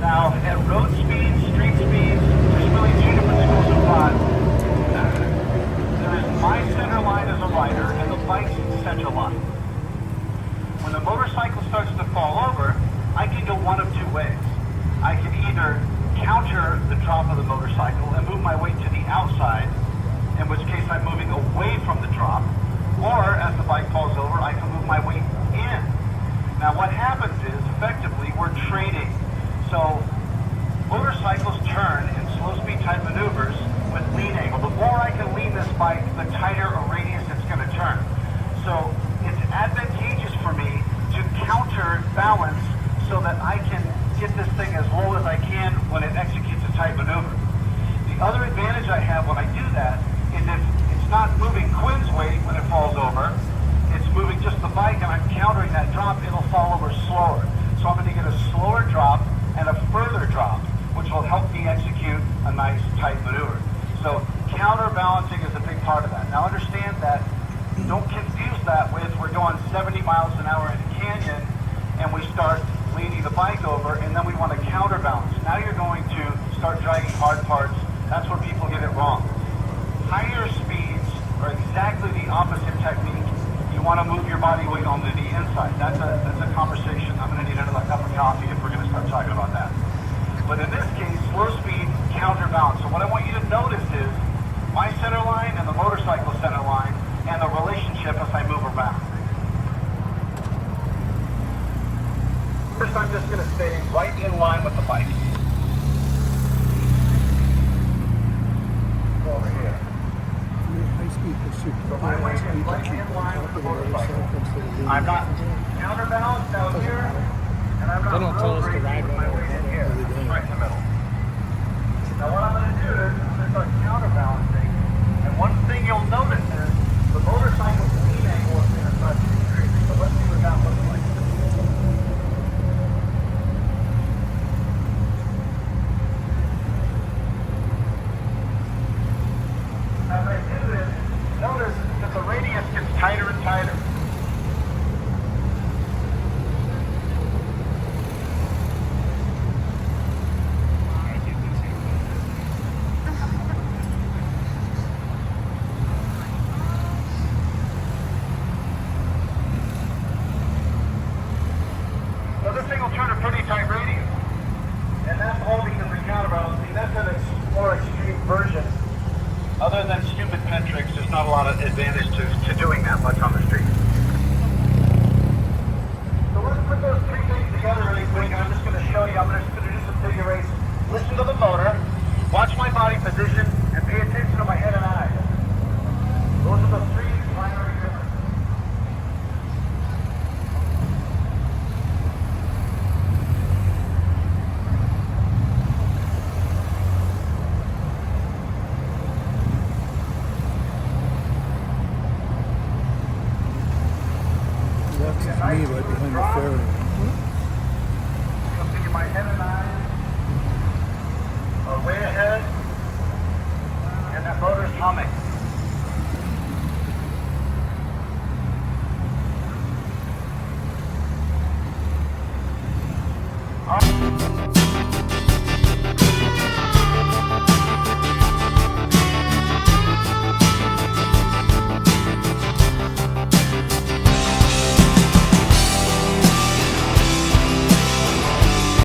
Now, at road speeds, street speeds, there's really two different schools of thought. There is my center line as a rider and the bike's center line. When the motorcycle starts to fall over, I can go one of two ways. I can either counter the drop of the motorcycle and move my weight to the outside, in which case I'm moving away from the drop, or as the bike falls over, I can move my weight in. Now what happens is, effectively, we're trading. So motorcycles turn in slow speed type maneuvers with lean angle. The more I can lean this bike, the tighter a radius it's going to turn. So it's advantageous for me to counterbalance so that I can get this thing as low as I can when it executes a tight maneuver. The other advantage I have when I do that is if it's not moving Quinn's weight when it falls over, it's moving just the bike and I'm countering that drop, it'll fall over slower. So I'm going to get a slower drop and a further drop, which will help me execute a nice tight maneuver. So counterbalancing is a big part of that. Now understand that, don't confuse that with we're going 70 miles an hour in a canyon and we start leaning the bike over and then we want to counterbalance. Now you're going to start dragging hard parts. That's where people get it wrong. Higher speeds are exactly the opposite technique. You want to move your body weight onto the inside. That's a conversation. I'm going to need another cup of coffee if we're going to start talking about that. But in this case, slow speed, counterbalance. So what I want you to notice is my center line and the motorcycle center line and the relationship as I move around. First, I'm just going to stay right in line with the bike. Go over here. So my weight is right in line with the motorcycle. I'm not counterbalanced out here, and I'm not road racing with my weight in here. Right in the middle. Now what I'm going to do is I'm going to start counterbalancing, and one thing you'll notice is the motorcycle's lean angle is going to start to increase. So let's see what that looks like. As I do this, notice that the radius gets tighter and tighter. So this thing will turn a pretty tight radius. And that's all because we counterbalancing. That's a more extreme version. Other than stupid pen tricks, there's not a lot of advantage to doing that much on the street. So let's put those three things together really quick, and I'm just going to show you. I'm just going to do some figure eights. Listen to the motor, watch my body position, and pay attention to my head and eyes. Those are the three primary differences. Me right behind the ferry. You'll see my head and eyes are way ahead, and that motor's humming. All right.